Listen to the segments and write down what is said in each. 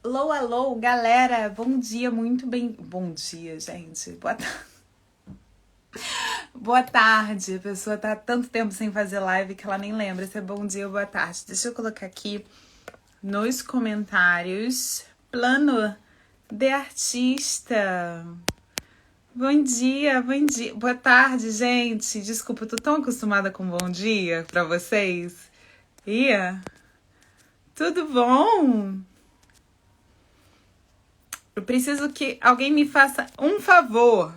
Alô, alô, galera, bom dia, muito bem. Bom dia, gente. Boa tarde. A pessoa tá há tanto tempo sem fazer live que ela nem lembra se é bom dia ou boa tarde. Deixa eu colocar aqui nos comentários. Plano de artista. Bom dia, bom dia. Boa tarde, gente. Desculpa, eu tô tão acostumada com bom dia pra vocês. Ia? Tudo bom? Eu preciso que alguém me faça um favor.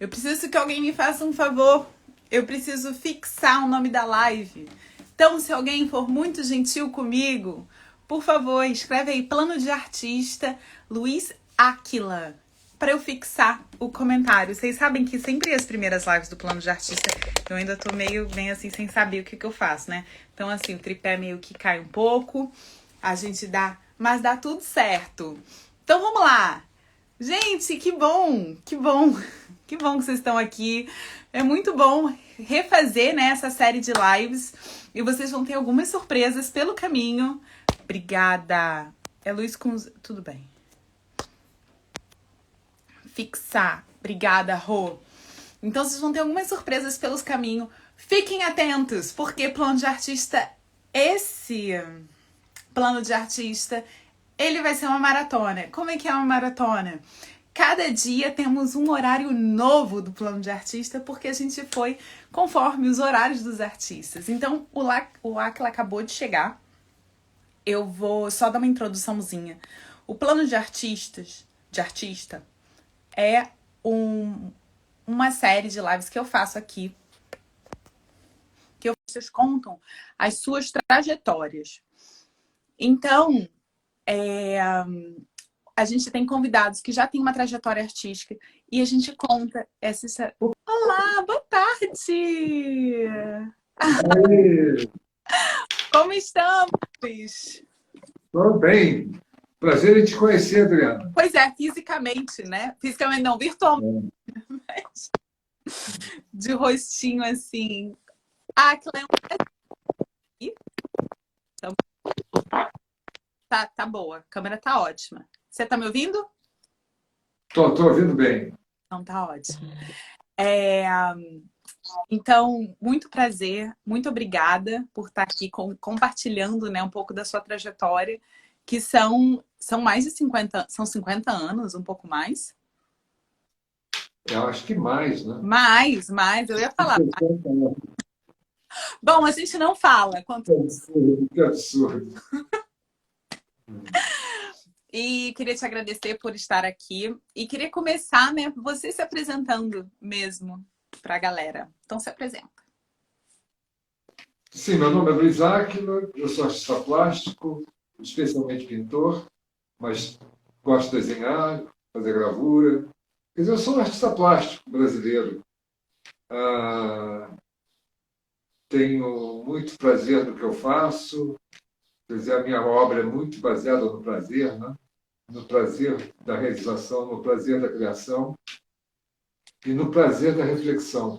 Eu preciso que alguém me faça um favor. Eu preciso fixar o nome da live. Então, se alguém for muito gentil comigo, por favor, escreve aí Plano de Artista Luiz Áquila para eu fixar o comentário. Vocês sabem que sempre as primeiras lives do Plano de Artista eu ainda tô meio bem assim sem saber o que eu faço, né? Então, assim, o tripé meio que cai um pouco. A gente dá, mas dá tudo certo. Então, vamos lá. Gente, que bom, que bom. Que bom que vocês estão aqui. É muito bom refazer, né, essa série de lives. E vocês vão ter algumas surpresas pelo caminho. Obrigada. É Luiz com... Tudo bem. Fixar. Obrigada, Rô. Então, vocês vão ter algumas surpresas pelos caminhos. Fiquem atentos, porque plano de artista... Esse plano de artista, ele vai ser uma maratona. Como é que é uma maratona? Cada dia temos um horário novo do plano de artista, porque a gente foi conforme os horários dos artistas. Então, o Aquila acabou de chegar. Eu vou só dar uma introduçãozinha. O plano de artista é uma série de lives que eu faço aqui, que vocês contam as suas trajetórias. Então, a gente tem convidados que já têm uma trajetória artística e a gente conta essa... Olá, boa tarde! Oi, Como estamos? tudo bem. Prazer em te conhecer, Adriana. Pois é, fisicamente, né? Fisicamente não, virtualmente, de rostinho assim. Ah, Cleo, tá boa, a câmera tá ótima. Você tá me ouvindo? Tô ouvindo bem. Não, tá ótimo. Então, muito prazer, muito obrigada por estar aqui compartilhando, né, um pouco da sua trajetória, que são mais de 50, são 50 anos, um pouco mais. Eu acho que mais, né? Mais, eu ia falar. Bom, a gente não fala. Que absurdo. E queria te agradecer por estar aqui. E queria começar, né, você se apresentando mesmo para a galera. Então, se apresenta. Sim, meu nome é Luiz Áquila, eu sou artista plástico, especialmente pintor, mas gosto de desenhar, fazer gravura. Quer dizer, eu sou um artista plástico brasileiro. Ah, tenho muito prazer no que eu faço. Quer dizer, a minha obra é muito baseada no prazer, né? No prazer da realização, no prazer da criação e no prazer da reflexão.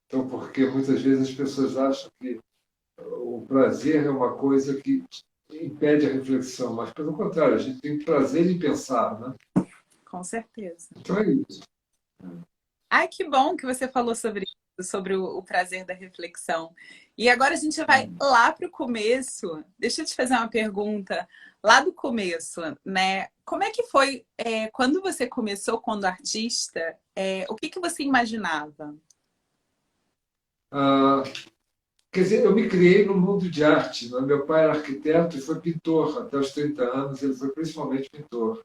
Então, porque muitas vezes as pessoas acham que o prazer é uma coisa que impede a reflexão, mas pelo contrário, a gente tem prazer em pensar, né? Com certeza. Então é isso. Ai, que bom que você falou sobre isso, sobre o prazer da reflexão. E agora a gente vai lá para o começo. Deixa eu te fazer uma pergunta lá do começo, né? Como é que foi quando você começou quando artista? O que você imaginava? Ah, quer dizer, eu me criei no mundo de arte, né? Meu pai era arquiteto e foi pintor. Até os 30 anos ele foi principalmente pintor.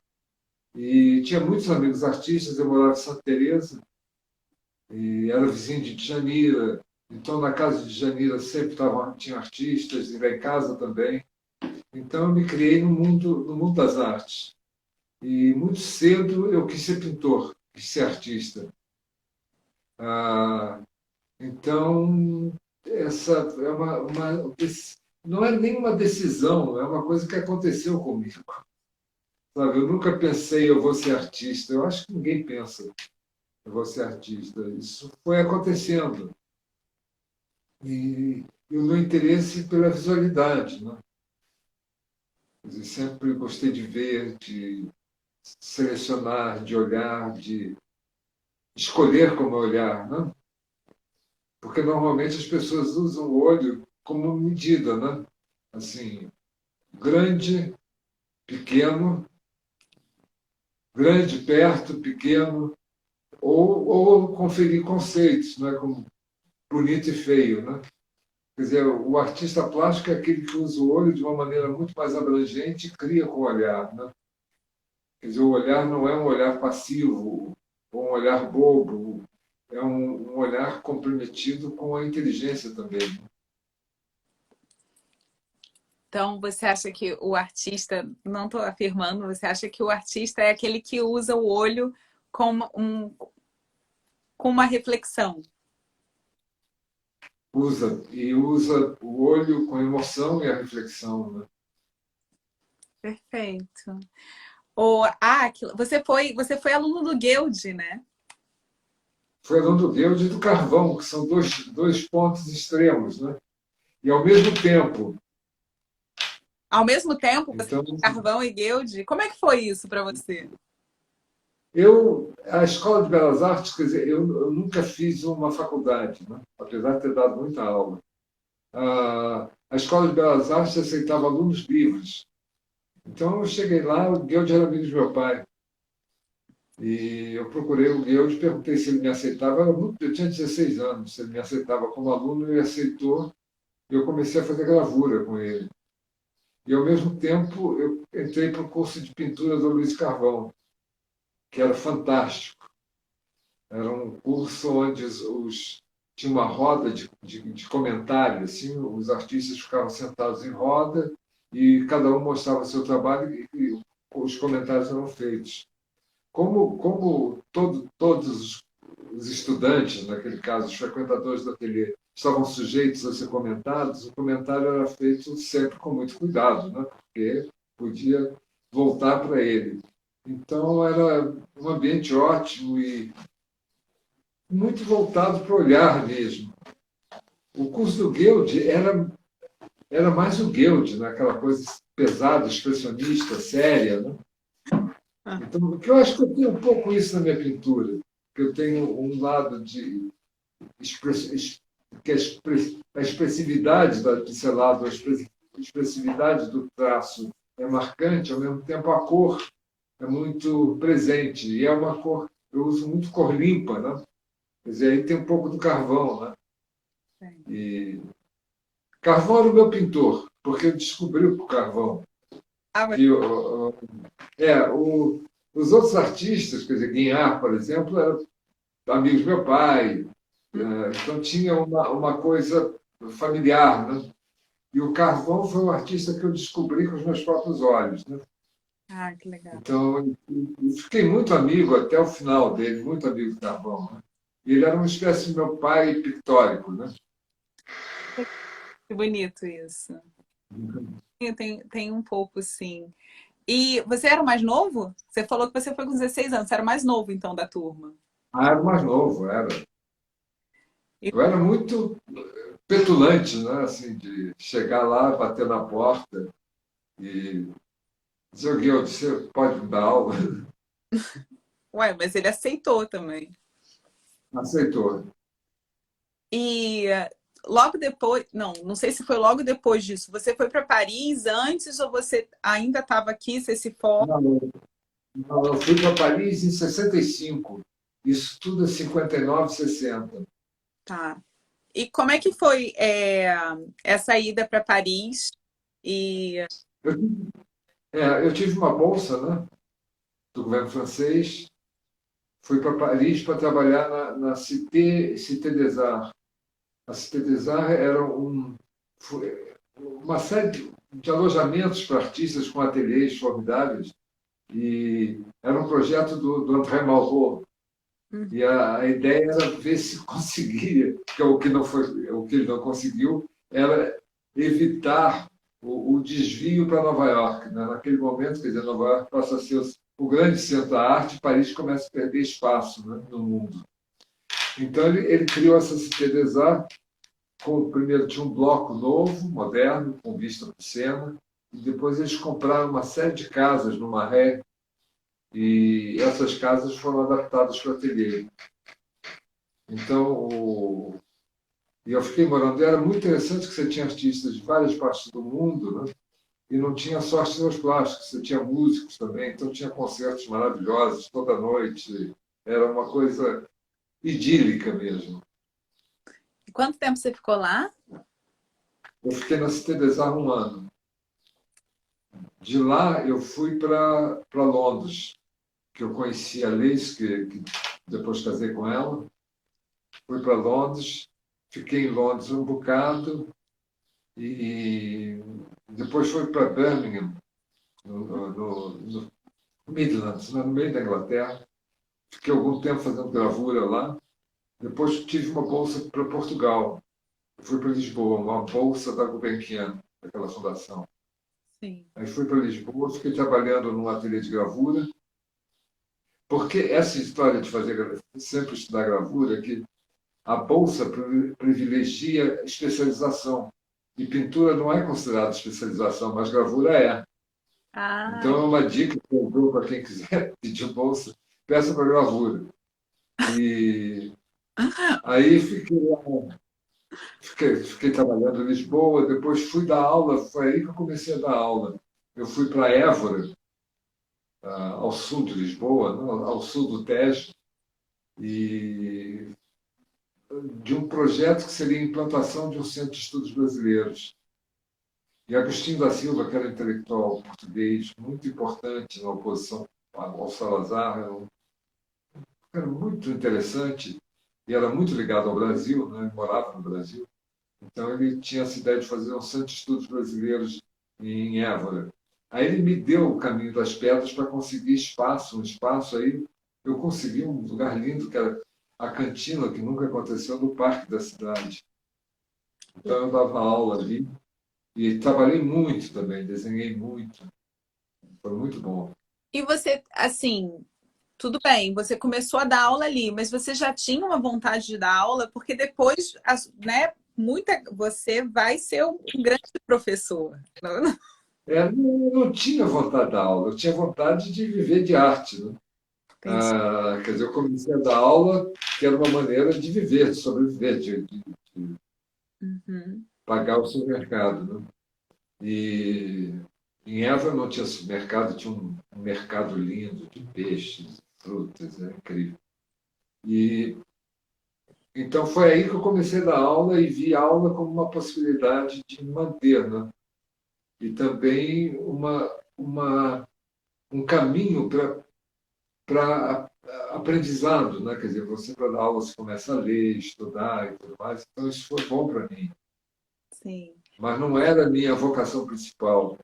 E tinha muitos amigos artistas, eu morava em Santa Teresa e era vizinho de Djanira. Então, na casa de Djanira sempre tinha artistas, e lá em casa também. Então, eu me criei no mundo das artes. E muito cedo eu quis ser pintor, quis ser artista. Ah, então, essa é não é nenhuma decisão, é uma coisa que aconteceu comigo. Sabe? Eu nunca pensei eu vou ser artista. Eu acho que ninguém pensa eu vou ser artista. Isso foi acontecendo. E o meu interesse pela visualidade, né? Quer dizer, sempre gostei de ver, de selecionar, de olhar, de escolher como olhar, né? Porque normalmente as pessoas usam o olho como medida, né? Assim, grande, pequeno, grande, perto, pequeno, ou conferir conceitos, né? Como bonito e feio, né? Quer dizer, o artista plástico é aquele que usa o olho de uma maneira muito mais abrangente e cria com o olhar, né? Quer dizer, o olhar não é um olhar passivo, ou um olhar bobo, é um olhar comprometido com a inteligência também. Então, você acha que o artista, não estou afirmando, você acha que o artista é aquele que usa o olho com, com uma reflexão? Usa o olho com a emoção e a reflexão, né? Perfeito. Você foi aluno do Guild, né? Foi aluno do Deus e do Carvão, que são dois pontos extremos, né? E ao mesmo tempo. Ao mesmo tempo, você Então, tem Carvão e Guild. Como é que foi isso para você? a Escola de Belas Artes, quer dizer, eu nunca fiz uma faculdade, né? Apesar de ter dado muita aula. A Escola de Belas Artes aceitava alunos livres. Então, eu cheguei lá, o Guild era amigo de meu pai. E eu procurei o Guild, perguntei se ele me aceitava. Eu tinha 16 anos, se ele me aceitava como aluno, ele aceitou. E eu comecei a fazer gravura com ele. E, ao mesmo tempo, eu entrei para o curso de pintura do Luiz Carvão, que era fantástico. Era um curso onde tinha uma roda de comentário, assim, os artistas ficavam sentados em roda e cada um mostrava o seu trabalho e os comentários eram feitos. Como todos os estudantes, naquele caso, os frequentadores do ateliê, estavam sujeitos a ser comentados, o comentário era feito sempre com muito cuidado, né? Porque podia voltar para ele. Então, era um ambiente ótimo e muito voltado para o olhar mesmo. O curso do Guild era mais o Guild, né? Aquela coisa pesada, expressionista, séria. Né? Ah, Então, porque eu acho que eu tenho um pouco isso na minha pintura, que eu tenho um lado de que a expressividade da pincelada, a expressividade do traço é marcante, ao mesmo tempo a cor é muito presente, e é uma cor, eu uso muito cor limpa, né? Quer dizer, aí tem um pouco do carvão, né? sim. E Carvão era o meu pintor, porque eu descobri o Carvão. Ah, mas Que, é, os outros artistas, quer dizer, Guignard, por exemplo, eram amigos do meu pai, então tinha uma coisa familiar, né? E o Carvão foi um artista que eu descobri com os meus próprios olhos, né? que legal. Então, eu fiquei muito amigo até o final dele, muito amigo do Carvão. Né? E ele era uma espécie de meu pai pictórico, né? Que bonito isso. Tem um pouco, sim. E você era o mais novo? Você falou que você foi com 16 anos. Você era o mais novo, então, da turma. Era mais novo, era. E, Eu era muito petulante, né? Assim, de chegar lá, bater na porta e dizer, Guilherme, você pode me dar aula? ué, mas ele aceitou também. Aceitou. E logo depois, não sei se foi logo depois disso. Você foi para Paris antes ou você ainda estava aqui? Você se for? Não, não, eu fui para Paris em 65. Isso tudo é 59, 60. Tá. E como é que foi essa ida para Paris? E Eu, eu tive uma bolsa, né, do governo francês. Fui para Paris para trabalhar na Cité des Arts. A Cité des Arts era uma série de alojamentos para artistas com ateliês formidáveis. E era um projeto do André Malraux. E a ideia era ver se conseguia, que é o que não foi, o que ele não conseguiu, era evitar o desvio para Nova York. Né? Naquele momento, quer dizer, Nova York passa a ser o grande centro da arte, e Paris começa a perder espaço, né, no mundo. Então ele criou essa Cité des Arts, primeiro tinha um bloco novo, moderno, com vista para o Sena, e depois eles compraram uma série de casas no Maré, e essas casas foram adaptadas para ateliê. Então, e eu fiquei morando. Era muito interessante que você tinha artistas de várias partes do mundo, né? E não tinha só artistas plásticos, você tinha músicos também, então tinha concertos maravilhosos toda noite. Era uma coisa idílica mesmo. E quanto tempo você ficou lá? Eu fiquei na Cité des Arts um ano. De lá eu fui para Londres, que eu conheci a Liz, que depois casei com ela. Fui para Londres, fiquei em Londres um bocado e depois fui para Birmingham, no Midlands, né, no meio da Inglaterra. Fiquei algum tempo fazendo gravura lá. Depois tive uma bolsa para Portugal. Fui para Lisboa, uma bolsa da Gulbenkian, daquela fundação. Sim. Aí fui para Lisboa, fiquei trabalhando num ateliê de gravura, porque essa história de fazer sempre estudar gravura, que a bolsa privilegia especialização. E pintura não é considerada especialização, mas gravura é. Ah, Então é uma dica que eu dou para quem quiser pedir bolsa, peça para gravura. E aí fiquei trabalhando em Lisboa, depois fui dar aula, foi aí que eu comecei a dar aula. Eu fui para Évora, ao sul de Lisboa, né, ao sul do Tejo, e de um projeto que seria a implantação de um centro de estudos brasileiros. E Agostinho da Silva, que era intelectual português muito importante na oposição ao Salazar, era muito interessante e era muito ligado ao Brasil, né? Ele morava no Brasil. Então ele tinha essa ideia de fazer um centro de estudos brasileiros em Évora. Aí ele me deu o caminho das pedras para conseguir espaço, um espaço aí. Eu consegui um lugar lindo que era a cantina, que nunca aconteceu, no parque da cidade. Então eu dava aula ali e trabalhei muito também, desenhei muito. Foi muito bom. e você, assim, tudo bem, você começou a dar aula ali, mas você já tinha uma vontade de dar aula, porque depois, né, você vai ser um grande professor. Não? Não tinha vontade de dar aula, eu tinha vontade de viver de arte, né? Entendi. Quer dizer, eu comecei a dar aula, que era uma maneira de viver, de sobreviver, de Uhum. pagar o supermercado, né? E em Évora não tinha supermercado, tinha um mercado lindo de peixes, frutas, é incrível. E então foi aí que eu comecei a dar aula e vi a aula como uma possibilidade de me manter, né? E também um caminho para aprendizado, né? Quer dizer, você para dar aula você começa a ler, estudar e tudo mais. Então isso foi bom para mim, Sim. mas não era a minha vocação principal.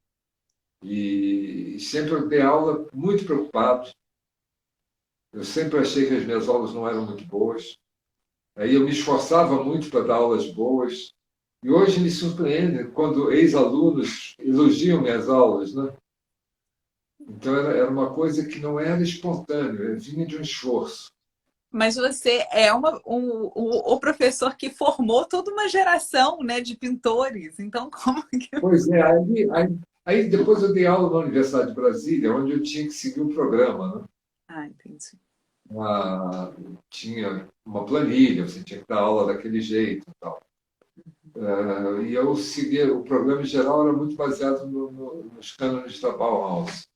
E sempre eu dei aula muito preocupado. Eu sempre achei que as minhas aulas não eram muito boas. Aí eu me esforçava muito para dar aulas boas. E hoje me surpreende quando ex-alunos elogiam minhas aulas, né? Então era uma coisa que não era espontânea, vinha de um esforço. Mas você é o professor que formou toda uma geração, né, de pintores. Então, como que. Pois é, aí depois eu dei aula na Universidade de Brasília, onde eu tinha que seguir um programa, né? Ah, entendi. Tinha uma planilha, você tinha que dar aula daquele jeito e tal. E eu seguia, o programa em geral era muito baseado nos cânones da Bauhaus.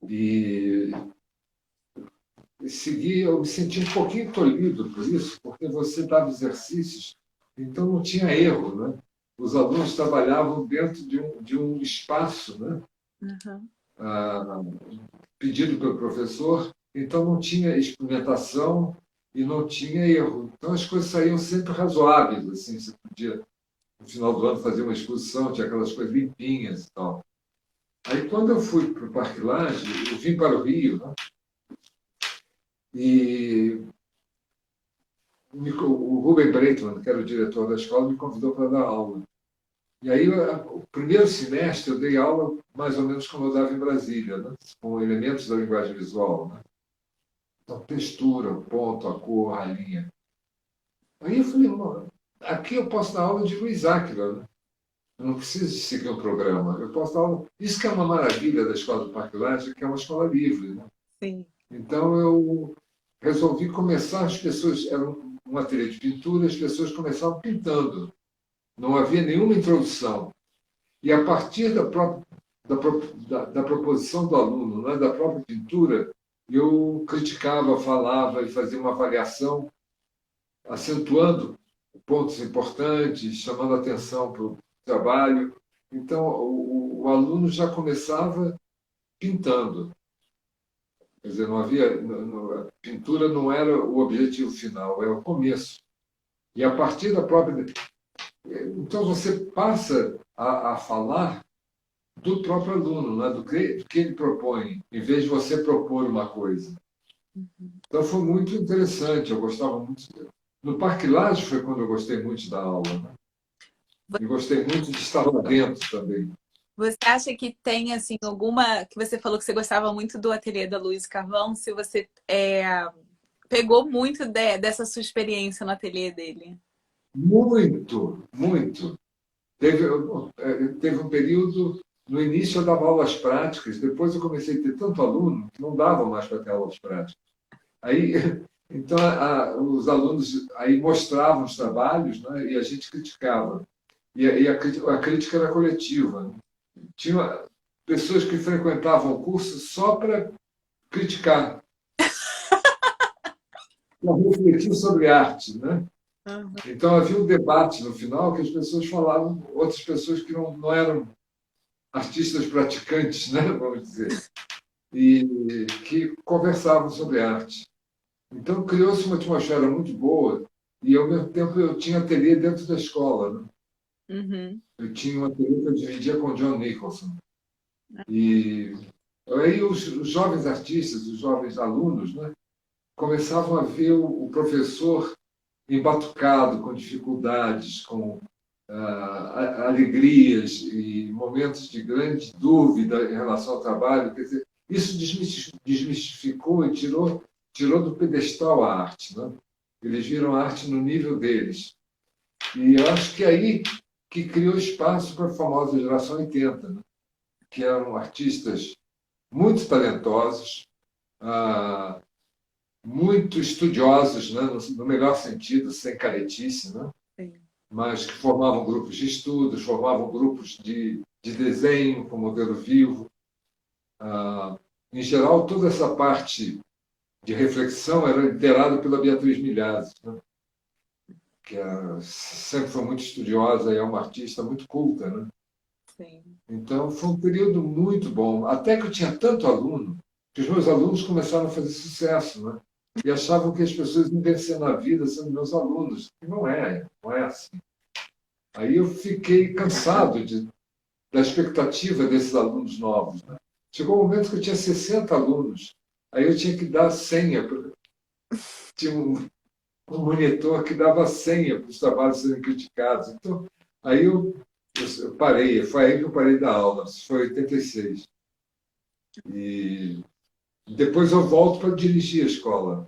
E eu me senti um pouquinho tolhido por isso, porque você dava exercícios, então não tinha erro, né? Os alunos trabalhavam dentro de um espaço, né? Uhum. Ah, pedido pelo professor, então não tinha experimentação e não tinha erro. Então as coisas saíam sempre razoáveis, assim, você podia, no final do ano, fazer uma exposição, tinha aquelas coisas limpinhas e tal. Aí quando eu fui para o Parque Lage, eu vim para o Rio, né? E o Rubem Breitman, que era o diretor da escola, me convidou para dar aula. E aí, o primeiro semestre, eu dei aula mais ou menos como eu dava em Brasília, né? Com elementos da linguagem visual, né? Então, textura, o ponto, a cor, a linha. Aí eu falei, aqui eu posso dar aula de Luiz Áquila, né? Eu não preciso de seguir um programa. Eu posso dar Isso que é uma maravilha da Escola do Parque Lage, que é uma escola livre, né? Sim. Então, eu resolvi começar, as pessoas, era um ateliê de pintura, as pessoas começavam pintando. Não havia nenhuma introdução. E a partir da proposição do aluno, né, da própria pintura, eu criticava, falava e fazia uma avaliação, acentuando pontos importantes, chamando atenção para o trabalho. Então, o aluno já começava pintando. Quer dizer, não havia, a pintura não era o objetivo final, era o começo. E a partir da própria. Então, você passa a falar do próprio aluno, né? Do que ele propõe, em vez de você propor uma coisa. Então, foi muito interessante, eu gostava muito. No Parque Lage foi quando eu gostei muito da aula, né? E gostei muito de estar lá dentro também. Você acha que tem, assim, alguma... Que você falou que você gostava muito do ateliê da Luiz Carvão, se você pegou muito dessa sua experiência no ateliê dele? Muito, muito. Teve um período, no início eu dava aulas práticas, depois eu comecei a ter tanto aluno que não dava mais para ter aulas práticas. Aí, então, os alunos aí mostravam os trabalhos, né, e a gente criticava. A crítica era coletiva, né? Tinha pessoas que frequentavam o curso só para criticar, para refletir sobre arte, né? Uhum. Então havia um debate no final que as pessoas falavam, outras pessoas que não eram artistas praticantes, né, vamos dizer, e que conversavam sobre arte. Então criou-se uma atmosfera muito boa e ao mesmo tempo eu tinha ateliê dentro da escola, né? Uhum. Eu tinha um ateliê que eu dividia com o John Nicholson. E aí os jovens artistas, os jovens alunos, né, começavam a ver o professor embatucado, com dificuldades, com alegrias e momentos de grande dúvida em relação ao trabalho. Quer dizer, isso desmistificou e tirou do pedestal a arte. Né? Eles viram a arte no nível deles. E eu acho que é aí que criou espaço para a famosa geração 80, né? Que eram artistas muito talentosos, ah, muito estudiosos, né? No melhor sentido, sem caretice, né? Sim. Mas que formavam grupos de estudos, formavam grupos de desenho com modelo vivo. Em geral, toda essa parte de reflexão era liderada pela Beatriz Milhazes, né? Que sempre foi muito estudiosa e é uma artista muito culta. Né? Sim. Então, foi um período muito bom. Até que eu tinha tanto aluno, que os meus alunos começaram a fazer sucesso. Né? E achavam que as pessoas iam vencer na vida sendo meus alunos. E não é assim. Aí eu fiquei cansado da expectativa desses alunos novos. Né? Chegou um momento que eu tinha 60 alunos, aí eu tinha que dar senha. Tinha um monitor que dava senha para os trabalhos serem criticados. Então, aí eu parei, foi aí que eu parei da aula, isso foi em 86. E depois eu volto para dirigir a escola.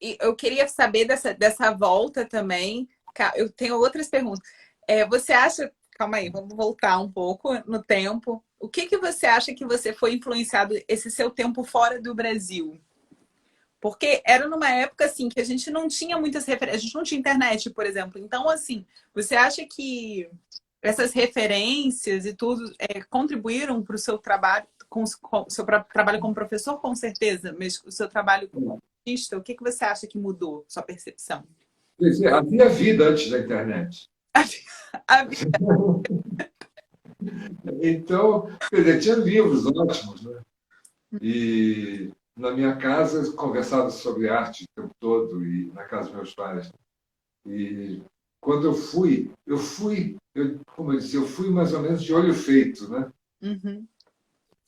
E eu queria saber dessa volta também. Eu tenho outras perguntas. Você acha... Calma aí, vamos voltar um pouco no tempo. O que você acha que você foi influenciado esse seu tempo fora do Brasil? Porque era numa época assim que a gente não tinha muitas referências, a gente não tinha internet, por exemplo. Então, assim, você acha que essas referências e tudo contribuíram para o seu trabalho, com o seu trabalho como professor, com certeza, mas o seu trabalho como artista, o que você acha que mudou, sua percepção? Quer dizer, havia vida antes da internet. A Então, quer dizer, tinha livros ótimos. Né? E na minha casa conversava sobre arte o tempo todo, e na casa dos meus pais. E quando como eu disse, eu fui mais ou menos de olho feito, né? Uhum.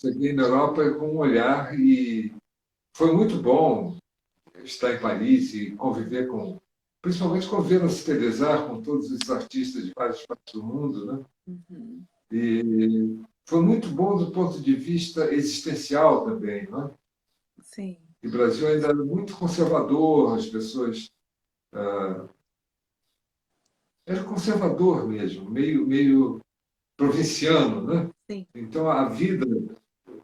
Cheguei na Europa com um olhar e foi muito bom estar em Paris e conviver principalmente conviver na Cité des Arts com todos esses artistas de várias partes do mundo, né? Uhum. E foi muito bom do ponto de vista existencial também, né? Sim. E o Brasil ainda era muito conservador, as pessoas era conservador mesmo, meio provinciano, né? Sim. Então, a vida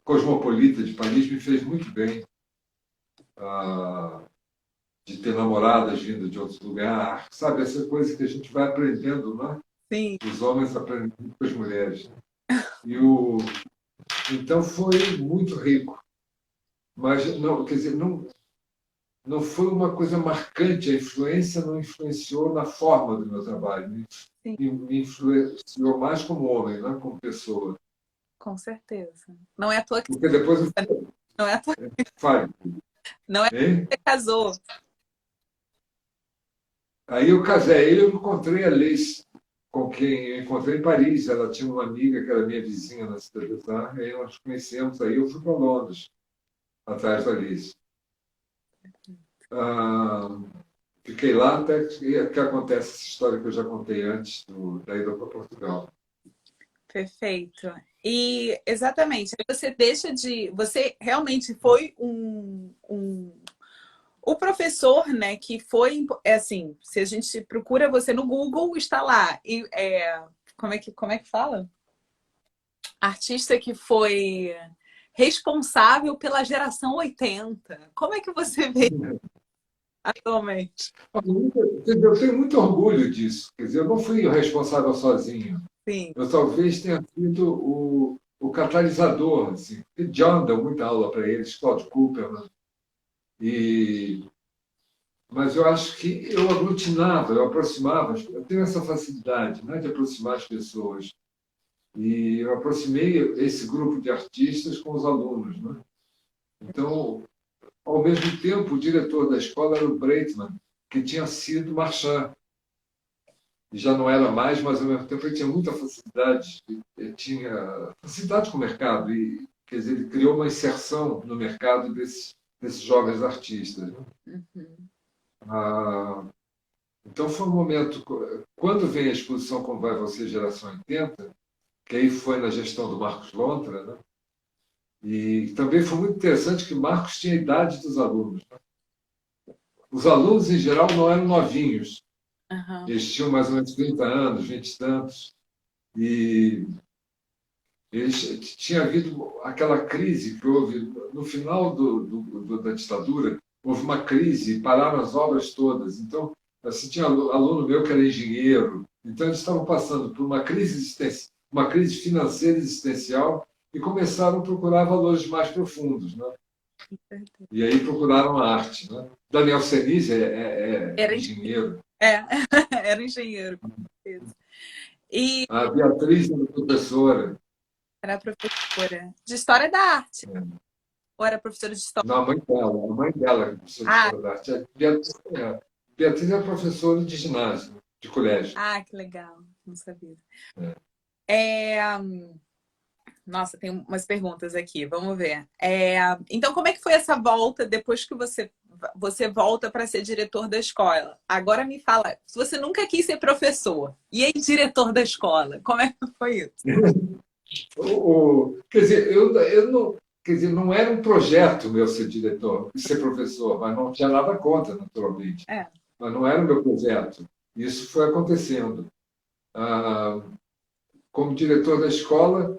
cosmopolita de Paris me fez muito bem, ah, de ter namoradas vindas de outros lugares, sabe? Essa coisa que a gente vai aprendendo, né? Sim. Os homens aprendem com as mulheres. Então, foi muito rico. Mas, não, quer dizer, não foi uma coisa marcante, a influência não influenciou na forma do meu trabalho, Sim, me influenciou mais como homem, né? Como pessoa. com certeza. Não é à toa que Porque depois eu não é à toa, falho, não é à toa hein? que você casou. Aí eu casei, aí eu encontrei a Liz, com quem eu encontrei em Paris. Ela tinha uma amiga que era minha vizinha na cidade de Zar, e aí nós conhecemos, aí eu fui para Londres, atrás da Liz. Ah, fiquei lá até que acontece essa história que eu já contei antes da ida para Portugal. Perfeito. E exatamente, aí você deixa de. Você realmente foi o professor, né, que foi. É assim, se a gente procura você no Google, está lá. E, como é que fala? Artista que foi responsável pela geração 80. Como é que você vê atualmente? Eu tenho muito orgulho disso. Quer dizer, eu não fui o responsável sozinho. Sim, Eu talvez tenha sido o catalisador. Assim. E John deu muita aula para eles, Claude Cooper. Né? E, mas eu acho que eu aglutinava, eu aproximava. Eu tenho essa facilidade, né, de aproximar as pessoas. E eu aproximei esse grupo de artistas com os alunos. Né? Então, ao mesmo tempo, o diretor da escola era o Breitman, que tinha sido marchand. E já não era mais, mas ao mesmo tempo ele tinha muita facilidade, ele tinha facilidade com o mercado, e quer dizer, ele criou uma inserção no mercado desses jovens artistas. Né? uhum, Ah, então foi um momento, quando vem a exposição Como Vai Você, Geração 80, que aí foi na gestão do Marcos Lontra, né? E também foi muito interessante que Marcos tinha a idade dos alunos. Né? Os alunos, em geral, não eram novinhos, aham, eles tinham mais ou menos 30 anos, 20 e tantos, e tinha havido aquela crise que houve no final da ditadura, houve uma crise, pararam as obras todas. Então, assim, tinha aluno meu que era engenheiro, então eles estavam passando por uma crise financeira existencial e começaram a procurar valores mais profundos, né? E aí procuraram a arte, né? Daniel Senise é era, engenheiro, é, era engenheiro. E a Beatriz era professora. era professora de História da Arte. É. Ou era professora de História? Não, a mãe dela, é professora de Ah, História da Arte. Beatriz é professora de ginásio, de colégio. que legal. Não sabia. É. É, nossa, tem umas perguntas aqui. Vamos ver. Então, como é que foi essa volta depois que você volta para ser diretor da escola? Agora me fala, se você nunca quis ser professor, e aí diretor da escola, como é que foi isso? Quer dizer, eu não, quer dizer, não era um projeto meu ser diretor, ser professor, mas não tinha nada contra, naturalmente. É. Mas não era o meu projeto. Isso foi acontecendo. Ah, como diretor da escola,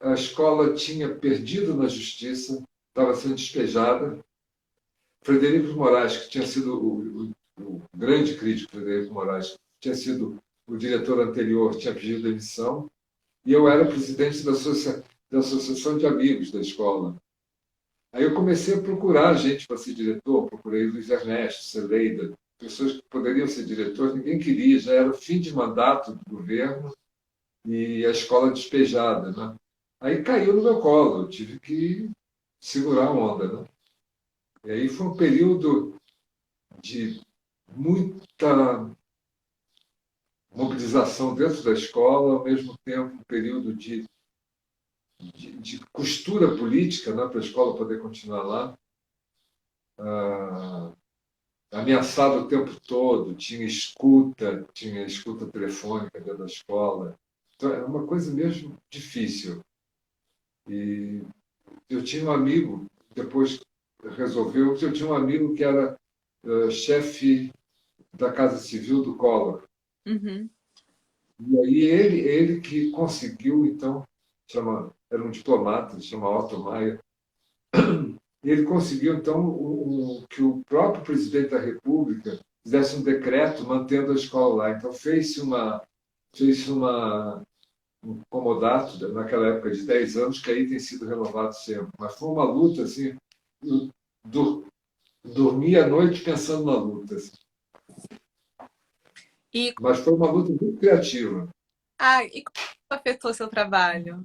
a escola tinha perdido na justiça, estava sendo despejada. Frederico Moraes, que tinha sido o grande crítico Frederico Moraes, que tinha sido o diretor anterior, tinha pedido demissão, e eu era presidente da associação de amigos da escola. Aí eu comecei a procurar gente para ser diretor, procurei Luiz Ernesto, Celeida, pessoas que poderiam ser diretores, ninguém queria, já era o fim de mandato do governo e a escola despejada. Né? Aí caiu no meu colo, eu tive que segurar a onda. Né? E aí foi um período de muita mobilização dentro da escola, ao mesmo tempo um período de costura política, né, para a escola poder continuar lá. Ah, ameaçado o tempo todo, tinha escuta telefônica dentro da escola. Então, era uma coisa mesmo difícil. E eu tinha um amigo, depois resolveu, que eu tinha um amigo que era chefe da Casa Civil do Collor. Uhum. E aí ele que conseguiu, então, era um diplomata, chama Otto Mayer, ele conseguiu, então, que o próprio presidente da República fizesse um decreto mantendo a escola lá. Então, fez um comodato, naquela época de 10 anos, que aí tem sido renovado sempre. Mas foi uma luta, assim, eu dormi à noite pensando na luta. Assim. E, Mas foi uma luta muito criativa. e como isso afetou seu trabalho?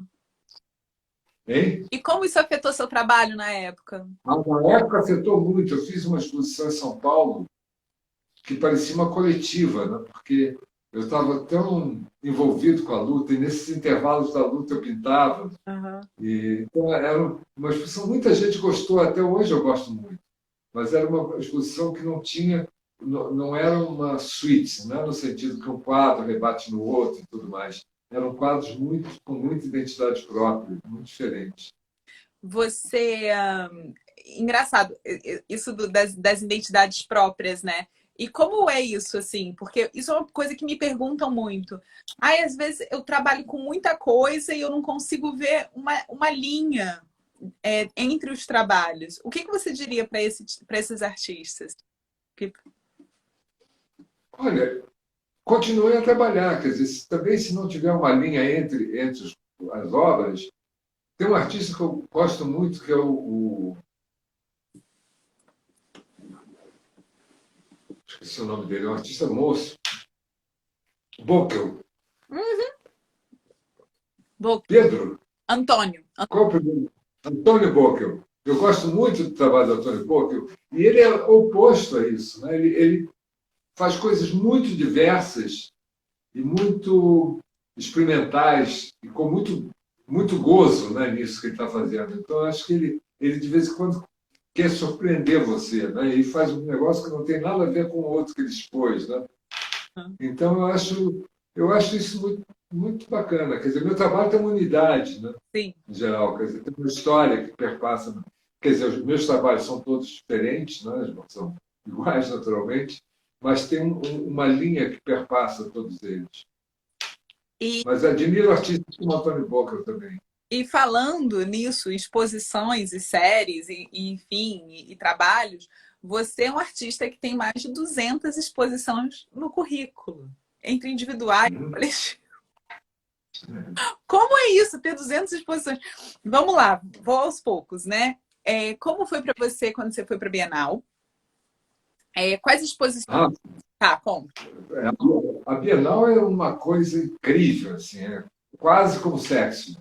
Hein? E como isso afetou seu trabalho na época? Na época afetou muito. Eu fiz uma exposição em São Paulo que parecia uma coletiva, né? Porque eu estava tão envolvido com a luta, e nesses intervalos da luta eu pintava. Uhum. Então era uma exposição, muita gente gostou, até hoje eu gosto muito, mas era uma exposição que não tinha, não era uma suíte, não era no sentido que um quadro rebate no outro e tudo mais. Eram quadros com muita identidade própria, muito diferentes. Você. Engraçado, isso das identidades próprias, né? E como é isso, assim? Porque isso é uma coisa que me perguntam muito. Ai, às vezes eu trabalho com muita coisa e eu não consigo ver uma linha entre os trabalhos. O que você diria para esses artistas? Que- Olha, continue a trabalhar, quer dizer, também se não tiver uma linha entre as obras, tem um artista que eu gosto muito, que é esqueci o nome dele, é um artista moço, Bockel, Vou- Pedro, Antônio. qual é o primeiro? Antônio Bockel. Eu gosto muito do trabalho do Antônio Bockel, e ele é oposto a isso. Né? Ele faz coisas muito diversas e muito experimentais, e com muito gozo, né, nisso que ele está fazendo. Então, eu acho que ele, de vez em quando, quer surpreender você, né? E faz um negócio que não tem nada a ver com o outro que ele expôs. Né? Então, eu acho isso muito bacana. Quer dizer, meu trabalho tem uma unidade, né? Sim. Em geral. Quer dizer, tem uma história que perpassa. Quer dizer, os meus trabalhos são todos diferentes, né? Não são iguais, naturalmente, mas tem uma linha que perpassa todos eles. E, Mas admiro artistas como Antônio Boca também. e falando nisso, exposições e séries, enfim, e trabalhos, você é um artista que tem mais de 200 exposições no currículo, entre individuais e Uhum. coletivos. Como é isso, ter 200 exposições? Vamos lá, vou aos poucos, né? Como foi para você quando você foi para a Bienal? Quais exposições? Ah, Tá, conta. a Bienal é uma coisa incrível, assim, é quase como sexo.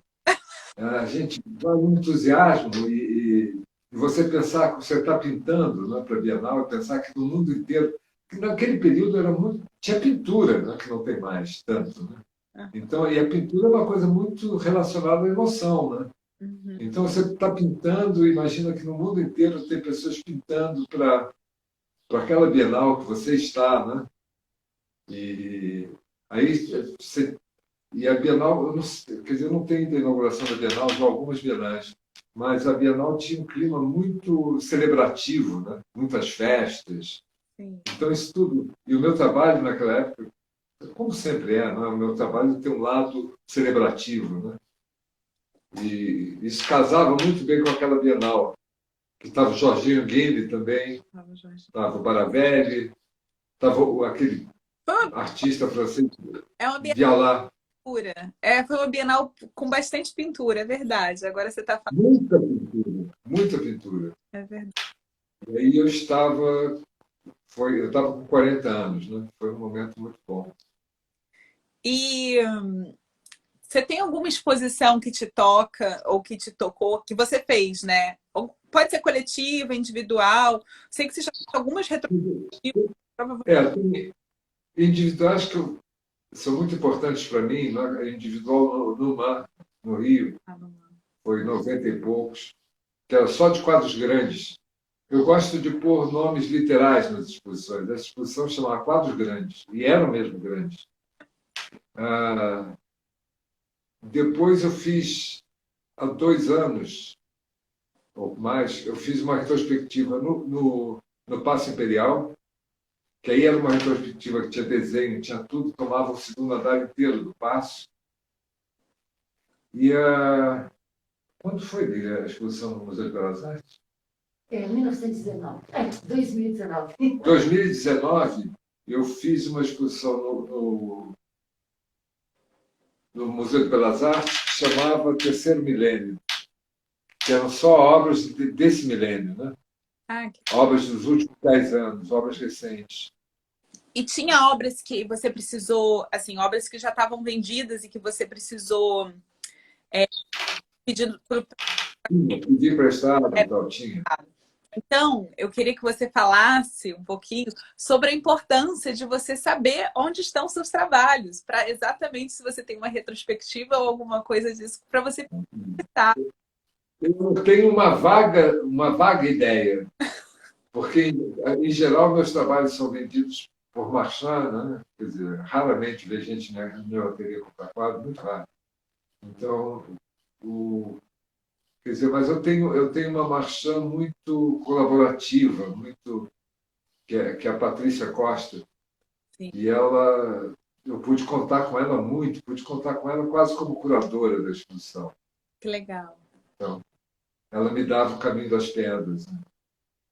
A gente vai num entusiasmo e você pensar que você está pintando, né, para a Bienal e pensar que no mundo inteiro, que naquele período tinha pintura, né, que não tem mais tanto, né? Então, e a pintura é uma coisa muito relacionada à emoção, né? Uhum. Então você está pintando, imagina que no mundo inteiro tem pessoas pintando para aquela Bienal que você está, né? E aí você e a Bienal, eu não, quer dizer, eu não tenho da inauguração da Bienal, já algumas Bienais, mas a Bienal tinha um clima muito celebrativo, né? Muitas festas. Sim. Então, isso tudo. E o meu trabalho naquela época, como sempre é, né? O meu trabalho tem um lado celebrativo. Né? E isso casava muito bem com aquela Bienal. Que estava o Jorginho Guilherme também, estava o Baravelli, estava aquele artista francês, É uma Vialá. pintura. Foi uma Bienal com bastante pintura, é verdade. Agora você está falando. Muita pintura, muita pintura. É verdade. E aí eu estava com 40 anos, né? Foi um momento muito bom. E você tem alguma exposição que te toca ou que te tocou, que você fez, né? Ou pode ser coletiva, individual. Sei que você já fez algumas retrospectivas. Tem individuais são muito importantes para mim, né? Individual no Mar, no Rio, foi 90 e poucos, que era só de quadros grandes. Eu gosto de pôr nomes literais nas exposições. Essa exposição chamava Quadros Grandes, e eram mesmo grandes. Ah, depois eu fiz, há 2 anos, ou mais, eu fiz uma retrospectiva no Paço Imperial, que aí era uma retrospectiva que tinha desenho, tinha tudo, tomava o segundo andar inteiro do Paço. E quando foi a exposição no Museu de Belas Artes? 1919. 2019. 2019, eu fiz uma exposição no Museu de Belas Artes que chamava Terceiro Milênio, que eram só obras desse milênio, né? Obras dos últimos 10 anos, obras recentes. E tinha obras que você precisou, assim, obras que já estavam vendidas e que você precisou pedir para Pedi emprestado e tal, tinha. Então, eu queria que você falasse um pouquinho sobre a importância de você saber onde estão seus trabalhos, para exatamente se você tem uma retrospectiva ou alguma coisa disso, para você pensar. Eu tenho uma vaga ideia, porque, em geral, meus trabalhos são vendidos por marchand, né? Quer dizer, raramente vê gente na minha bateria comprar quadro, muito raro. Então, quer dizer, mas eu tenho uma marchand muito colaborativa, muito que é a Patrícia Costa. Sim. E eu pude contar com ela muito, pude contar com ela quase como curadora da exposição. Que legal. Então, ela me dava o caminho das pedras. Né?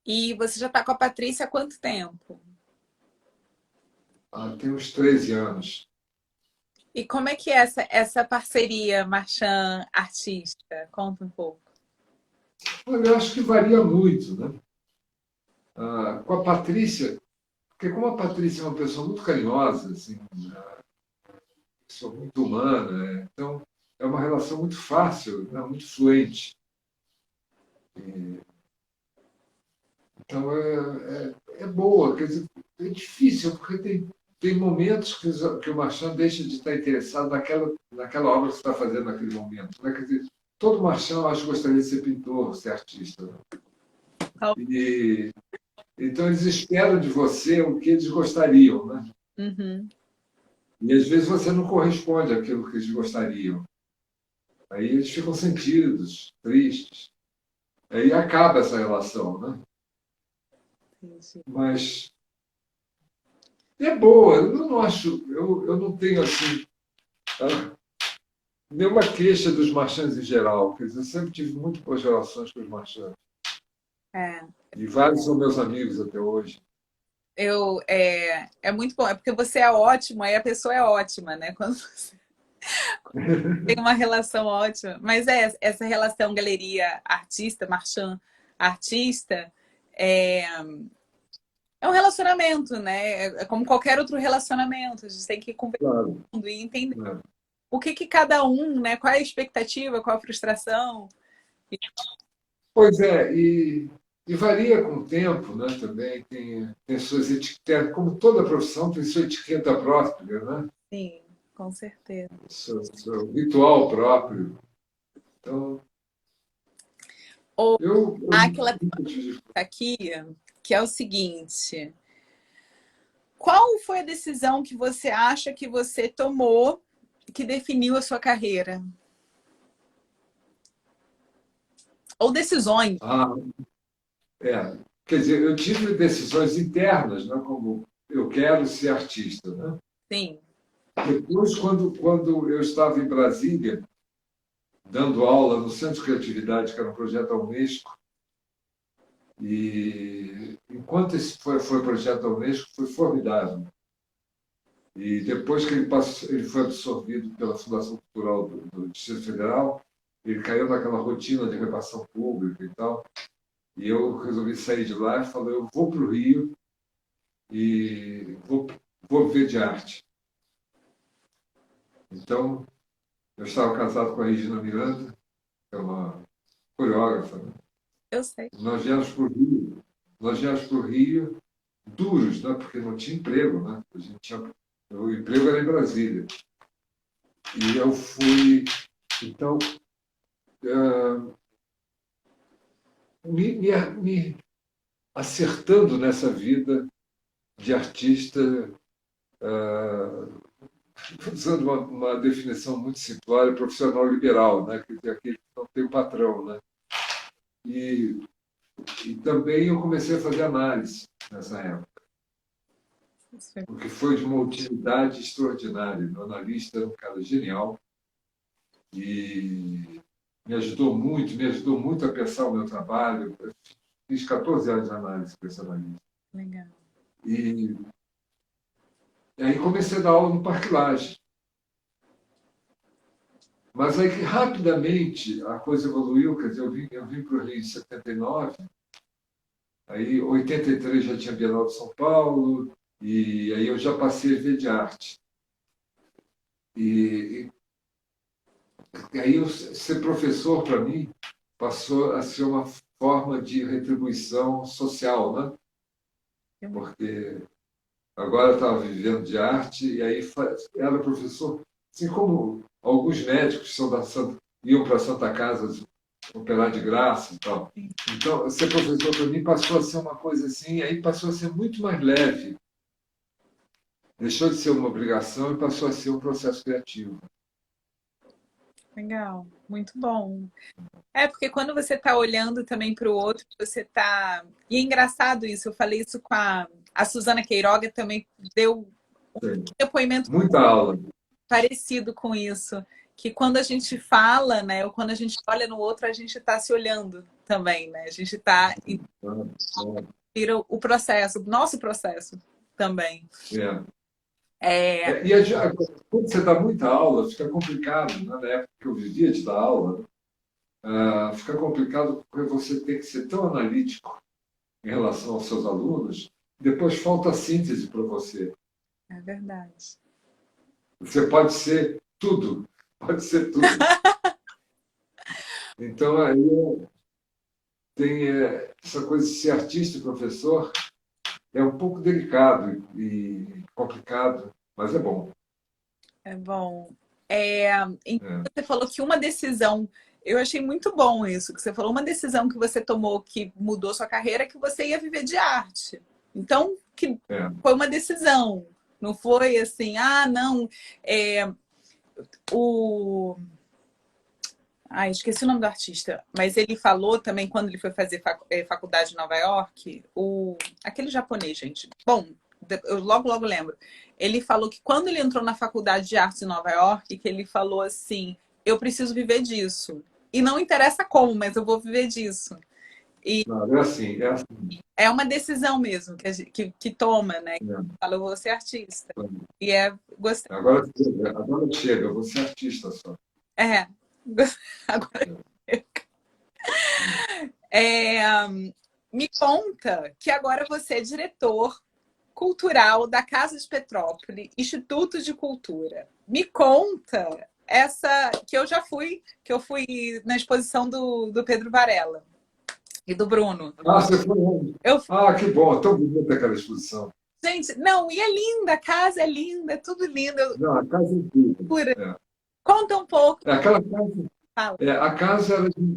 E você já está com a Patrícia há quanto tempo? Tem uns 13 anos. E como é que é essa parceria marchand-artista? Conta um pouco. Olha, eu acho que varia muito, né? Com a Patrícia, porque como a Patrícia é uma pessoa muito carinhosa, assim, uma pessoa muito humana, né? Então é uma relação muito fácil, né? Muito fluente. Então é boa, quer dizer, é difícil, porque tem momentos que o marchand deixa de estar interessado naquela obra que você está fazendo naquele momento. Né? Quer dizer, todo marchand, eu acho, gostaria de ser pintor, ser artista. Né? Então, eles esperam de você o que eles gostariam. Né? Uhum. E, às vezes, você não corresponde àquilo que eles gostariam. Aí eles ficam sentidos, tristes. Aí acaba essa relação. Né? Mas é boa. Eu não acho... Eu não tenho, assim... nenhuma queixa dos marchands em geral. Quer dizer, eu sempre tive muito boas relações com os marchands. E vários são meus amigos até hoje. É muito bom, é porque você é ótimo, aí a pessoa é ótima, né? Quando você tem uma relação ótima. Mas essa relação galeria-artista, marchand-artista, é um relacionamento, né? É como qualquer outro relacionamento. A gente tem que ir conversando e entender o que cada um, né? Qual é a expectativa, qual a frustração. Pois é, e varia com o tempo, né? Também tem suas etiquetas, como toda profissão tem sua etiqueta própria, né? Sim, com certeza. Seu ritual próprio. Então, Aquela aqui, que é o seguinte: qual foi a decisão que você acha que você tomou que definiu a sua carreira? Ou decisões? Quer dizer, eu tive decisões internas, né? Como eu quero ser artista, né? Sim. Depois, quando eu estava em Brasília, dando aula no Centro de Criatividade, que era um projeto da Unesco, e enquanto esse foi o projeto da Unesco, foi formidável. E depois que ele foi absorvido pela Fundação Cultural do Distrito Federal, ele caiu naquela rotina de repartição pública e tal. E eu resolvi sair de lá e falei, eu vou para o Rio e vou viver de arte. Então, eu estava casado com a Regina Miranda, que é uma coreógrafa. Né? Eu sei. Nós viemos para o Rio. Nós viemos para o Rio duros, né? Porque não tinha emprego. Né? O emprego era em Brasília. E eu fui, então, me acertando nessa vida de artista, usando uma definição muito simplória, profissional liberal, né? Quer dizer, aquele que não tem patrão. Né? E também eu comecei a fazer análise nessa época. o que foi de uma utilidade extraordinária. O analista era um cara genial e me ajudou muito a pensar o meu trabalho. Eu fiz 14 anos de análise com esse analista. Legal. E aí comecei a dar aula no Parque Lage. Mas aí que rapidamente a coisa evoluiu, quer dizer, eu vim para o Rio em 79, aí em 83 já tinha Bienal de São Paulo, e aí eu já passei a ver de arte. E aí ser professor, para mim, passou a ser uma forma de retribuição social, né? Porque agora eu estava vivendo de arte, e aí era professor, assim como alguns médicos são iam para a Santa Casa operar de graça e tal. Então, ser professor para mim passou a ser uma coisa assim, aí passou a ser muito mais leve. Deixou de ser uma obrigação e passou a ser um processo criativo. Legal, muito bom. É, porque quando você está olhando também para o outro, você está. E é engraçado isso, eu falei isso com a Suzana Queiroga, também deu um Sim. depoimento Muita aula. parecido com isso. Que quando a gente fala, né, ou quando a gente olha no outro, a gente está se olhando também, né? A gente está. E vira o processo, o nosso processo também. E quando você dá muita aula, fica complicado, né? Na época que eu vivia de dar aula, fica complicado porque você tem que ser tão analítico em relação aos seus alunos, depois falta síntese para você. É verdade. Você pode ser tudo, pode ser tudo. Então, aí tem essa coisa de ser artista e professor, é um pouco delicado e complicado, mas é bom. É bom. Então você falou que uma decisão, eu achei muito bom isso, que você falou, uma decisão que você tomou que mudou sua carreira, é que você ia viver de arte. Então, que foi uma decisão. Não foi assim, não, esqueci o nome do artista, mas ele falou também quando ele foi fazer faculdade em Nova York, aquele japonês, gente. Bom, eu logo lembro. Ele falou que quando ele entrou na faculdade de arte em Nova York, que ele falou assim, eu preciso viver disso. E não interessa como, mas eu vou viver disso. E Não, é assim. é uma decisão mesmo que toma, né? Fala, eu vou ser artista. E gostei. Agora chega, eu vou ser artista só. Agora me conta que agora você é diretor cultural da Casa de Petrópolis, Instituto de Cultura. Me conta que eu fui na exposição do Pedro Varela e do Bruno. Você foi? Que bom, tão bonita aquela exposição. Gente, não, e é linda, a casa é linda, é tudo lindo. Não, a casa é incrível. Conta um pouco. Aquela casa. A casa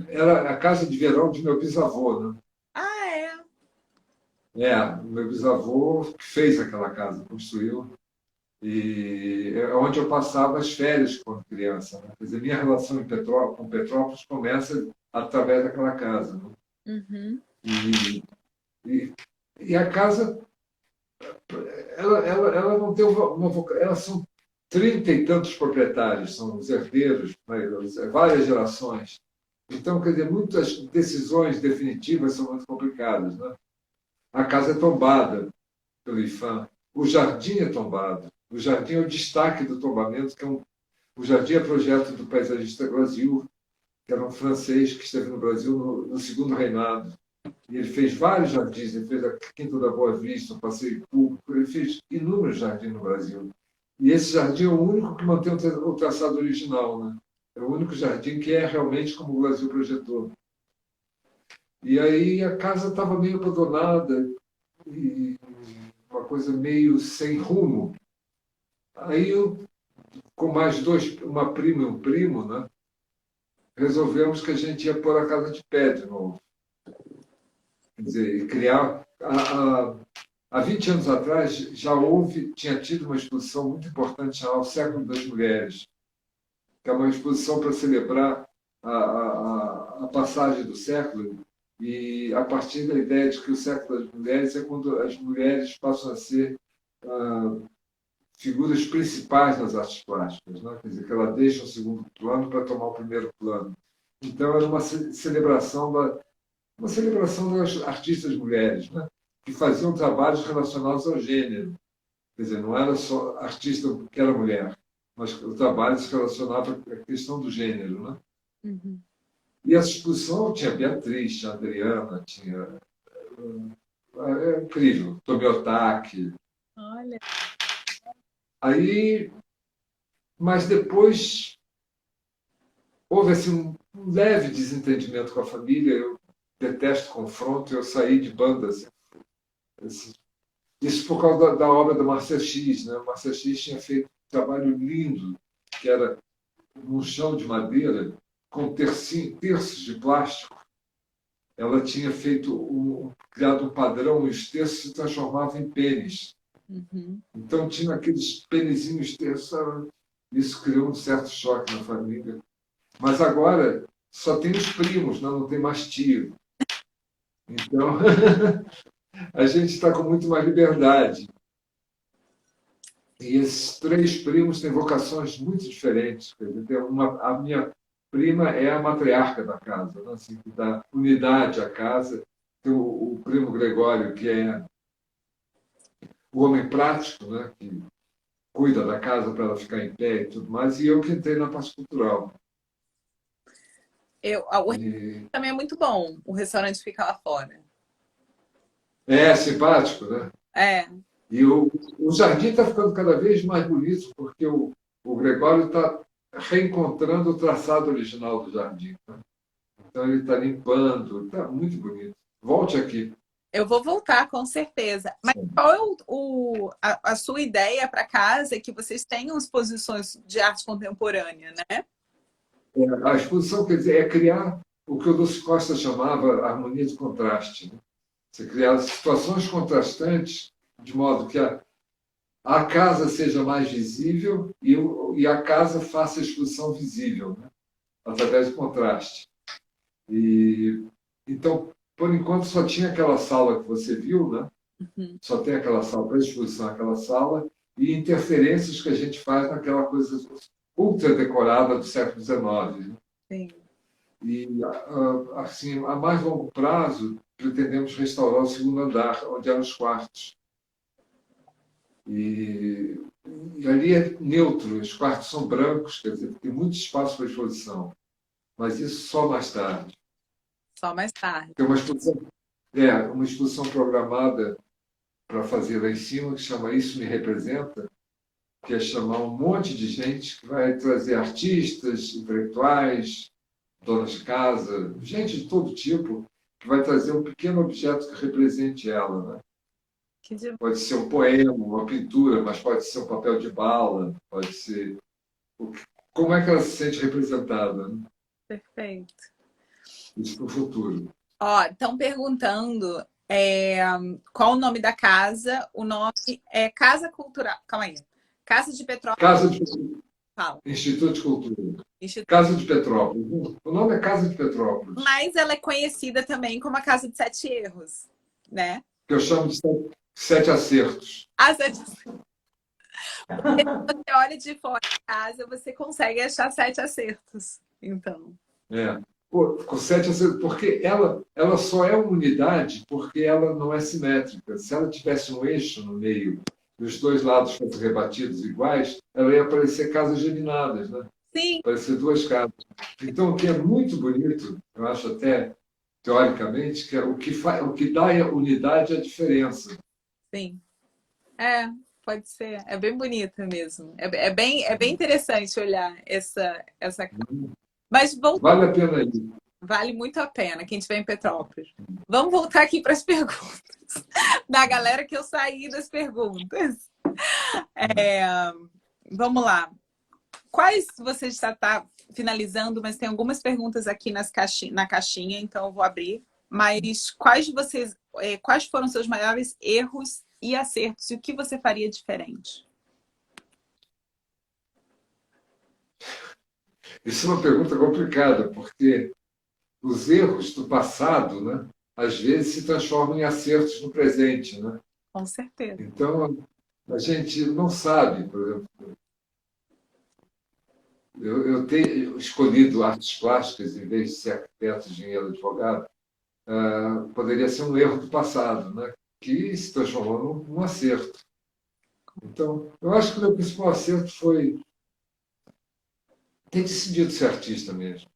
era a casa de verão de meu bisavô, né? Meu bisavô que fez aquela casa, construiu. E é onde eu passava as férias quando criança. Né? Quer dizer, minha relação com Petrópolis começa através daquela casa. Né? Uhum. E a casa, ela não tem elas são 30 e tantos proprietários, são os herdeiros, várias gerações. Então, quer dizer, muitas decisões definitivas são muito complicadas. Né? A casa é tombada pelo IFAM, o jardim é tombado. O jardim é o destaque do tombamento, que o jardim é projeto do paisagista Brasil, que era um francês que esteve no Brasil no segundo reinado. E ele fez vários jardins, ele fez a Quinta da Boa Vista, o Passeio Público, ele fez inúmeros jardins no Brasil. E esse jardim é o único que mantém o traçado original, né? É o único jardim que é realmente como o Brasil projetou. E aí a casa estava meio abandonada, e uma coisa meio sem rumo. Aí eu, com mais uma prima e um primo, né, resolvemos que a gente ia pôr a casa de pé de novo. Quer dizer, criar... Há 20 anos atrás tinha tido uma exposição muito importante chamada O Século das Mulheres, que é uma exposição para celebrar a passagem do século e a partir da ideia de que o século das mulheres é quando as mulheres passam a ser figuras principais nas artes plásticas, né? Quer dizer, que ela deixa o segundo plano para tomar o primeiro plano. Então, era uma celebração das artistas mulheres, né? Que faziam trabalhos relacionados ao gênero. Quer dizer, não era só artista que era mulher, mas o trabalho se relacionava à questão do gênero, né? Uhum. E essa exposição tinha Beatriz, tinha Adriana, tinha... É incrível, Tomiotaki. Olha. Aí, mas depois houve assim, um leve desentendimento com a família. Eu detesto confronto, eu saí de banda. Assim, isso por causa da obra da Márcia X. Né? A Márcia X tinha feito um trabalho lindo, que era num chão de madeira, com terços de plástico. Ela tinha criado um padrão e os terços se transformavam em pênis. Uhum. Então tinha aqueles pênisinhos terços. Isso criou um certo choque na família. Mas agora só tem os primos, não tem mais tio. Então, a gente está com muito mais liberdade. E esses 3 primos têm vocações muito diferentes. Quer dizer, a minha prima é a matriarca da casa, né? Assim, que dá unidade à casa. Tem o primo Gregório, que é o homem prático, né? Que cuida da casa para ela ficar em pé e tudo mais, e eu que entrei na parte cultural. O também é muito bom, o restaurante fica lá fora. É simpático, né? É. E o jardim está ficando cada vez mais bonito, porque o Gregório está reencontrando o traçado original do jardim. Né? Então ele está limpando, está muito bonito. Volte aqui. Eu vou voltar, com certeza. Mas qual é a sua ideia para casa? É que vocês tenham exposições de arte contemporânea, né? A exposição, quer dizer, é criar o que o Lúcio Costa chamava harmonia de contraste. Né? Você criar situações contrastantes de modo que a casa seja mais visível e a casa faça a exposição visível, né? Através do contraste. Então, por enquanto, só tinha aquela sala que você viu, né? Uhum. Só tem aquela sala para exposição, aquela sala, e interferências que a gente faz naquela coisa ultra decorada do século XIX. Né? Sim. E, assim, a mais longo prazo, pretendemos restaurar o segundo andar, onde eram os quartos. E ali é neutro, os quartos são brancos, quer dizer, tem muito espaço para exposição. Mas isso só mais tarde. Só mais tarde. Tem uma exposição programada para fazer lá em cima, que chama Isso Me Representa, que é chamar um monte de gente que vai trazer artistas, intelectuais, donas de casa, gente de todo tipo, que vai trazer um pequeno objeto que represente ela. Né? Pode ser um poema, uma pintura, mas pode ser um papel de bala, pode ser... Como é que ela se sente representada? Né? Perfeito. Isso para o futuro. Ó, estão perguntando qual o nome da casa. O nome é Casa Cultural. Calma aí. Casa de Petrópolis. Casa de Petrópolis. Fala. Instituto de Cultura. Casa de Petrópolis. O nome é Casa de Petrópolis. Mas ela é conhecida também como a Casa de 7 Erros, né? Que eu chamo de 7 acertos. As 7 acertos. Quando você olha de fora da casa, você consegue achar 7 acertos. Então. Com 7 acertos, porque ela só é uma unidade porque ela não é simétrica. Se ela tivesse um eixo no meio e os dois lados fossem rebatidos iguais, ela ia parecer casas geminadas, né? Sim. Parecer 2 casas. Então, o que é muito bonito, eu acho até teoricamente, que é o que dá a unidade é a diferença. Sim. Pode ser. É bem bonita mesmo. É bem interessante olhar essa. Mas vale a pena ir. Vale muito a pena quem estiver em Petrópolis. Vamos voltar aqui para as perguntas da galera, que eu saí das perguntas. Vamos lá. Quais você já está finalizando, mas tem algumas perguntas aqui na caixinha, então eu vou abrir. Mas quais foram seus maiores erros e acertos e o que você faria diferente? Isso é uma pergunta complicada, porque os erros do passado, né, às vezes se transformam em acertos no presente. Né? Com certeza. Então, A gente não sabe, por exemplo, eu tenho escolhido artes plásticas em vez de ser arquiteto, engenheiro, advogado, poderia ser um erro do passado, né? Que se transformou num acerto. Então, eu acho que o meu principal acerto foi ter decidido ser artista mesmo.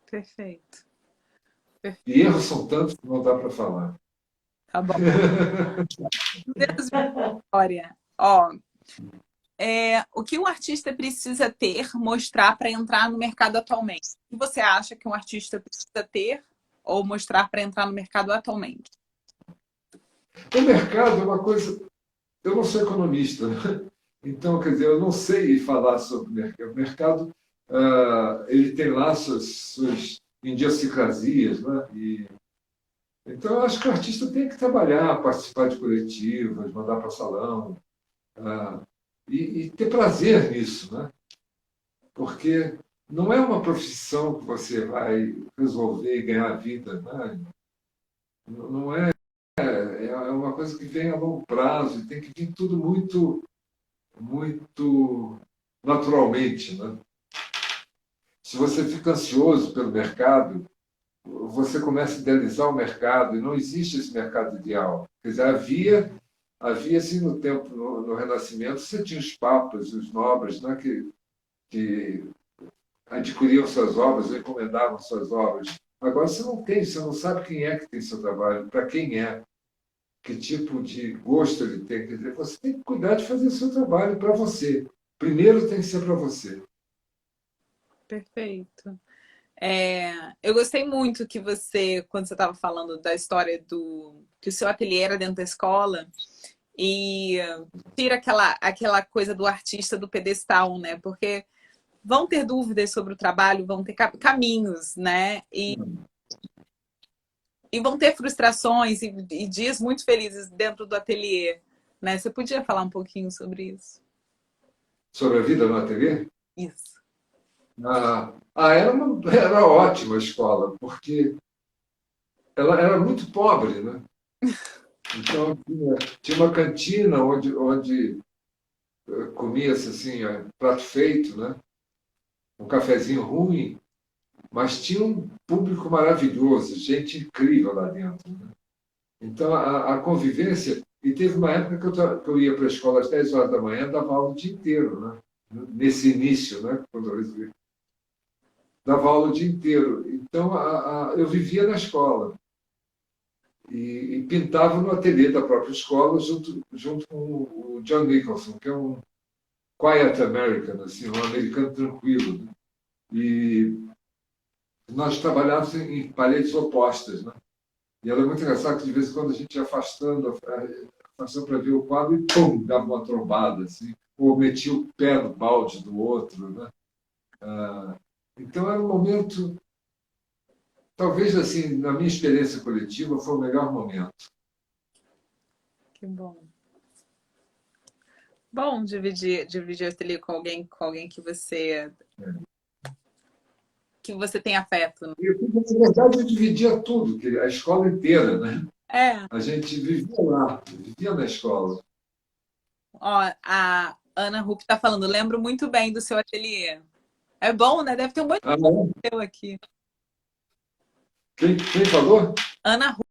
Perfeito. E erros são tantos que não dá para falar. Tá bom. Deus, Vitória. Ó, o que um artista precisa ter, mostrar para entrar no mercado atualmente? O que você acha que um artista precisa ter ou mostrar para entrar no mercado atualmente? O mercado é uma coisa. Eu não sou economista, né? Então, quer dizer, eu não sei falar sobre o mercado. O mercado, ele tem lá suas idiosincrasias, né? Então, eu acho que o artista tem que trabalhar, participar de coletivas, mandar para salão, ah, e ter prazer nisso, né? Porque não é uma profissão que você vai resolver e ganhar vida, né? Não é, é uma coisa que vem a longo prazo e tem que vir tudo muito naturalmente, né? Se você fica ansioso pelo mercado, você começa a idealizar o mercado e não existe esse mercado ideal. Quer dizer, havia assim no tempo, no Renascimento, você tinha os papas, os nobres, né, que adquiriam suas obras, encomendavam suas obras. Agora você não tem, você não sabe quem é que tem seu trabalho, para quem é, que tipo de gosto ele tem. Quer dizer, você tem que cuidar de fazer o seu trabalho para você. Primeiro tem que ser para você. Perfeito. Eu gostei muito que você, quando você estava falando da história que o seu ateliê era dentro da escola, e tira aquela coisa do artista do pedestal, né? Porque vão ter dúvidas sobre o trabalho, vão ter caminhos, né? E vão ter frustrações e dias muito felizes dentro do ateliê, né? Você podia falar um pouquinho sobre isso? Sobre a vida no ateliê? Isso. Era ótima a escola, porque ela era muito pobre, né? Então, tinha uma cantina onde comia-se assim, prato feito, né? Um cafezinho ruim, mas tinha um público maravilhoso, gente incrível lá dentro, né? Então, a convivência. E teve uma época que eu ia para a escola às 10 horas da manhã, dava aula o dia inteiro, né? Nesse início, né? Quando eu resolvi. Dava aula o dia inteiro. Então, eu vivia na escola e pintava no ateliê da própria escola, junto com o John Nicholson, que é um quiet American, assim, um americano tranquilo. Né? E nós trabalhávamos em paredes opostas. Né? E era muito engraçado que, de vez em quando, a gente ia afastando para ver o quadro e, pum, dava uma trombada, assim, ou metia o pé no balde do outro. Né? Então, era um momento. Talvez, assim, na minha experiência coletiva, foi o melhor momento. Que bom. Bom dividir o ateliê com alguém que você tem afeto. Né? E, na verdade, eu dividia tudo, a escola inteira, né? É. A gente vivia lá, vivia na escola. Ó, a Ana Rupp tá falando, lembro muito bem do seu ateliê. É bom, né? Deve ter um monte Ah, de seu aqui. quem falou? Ana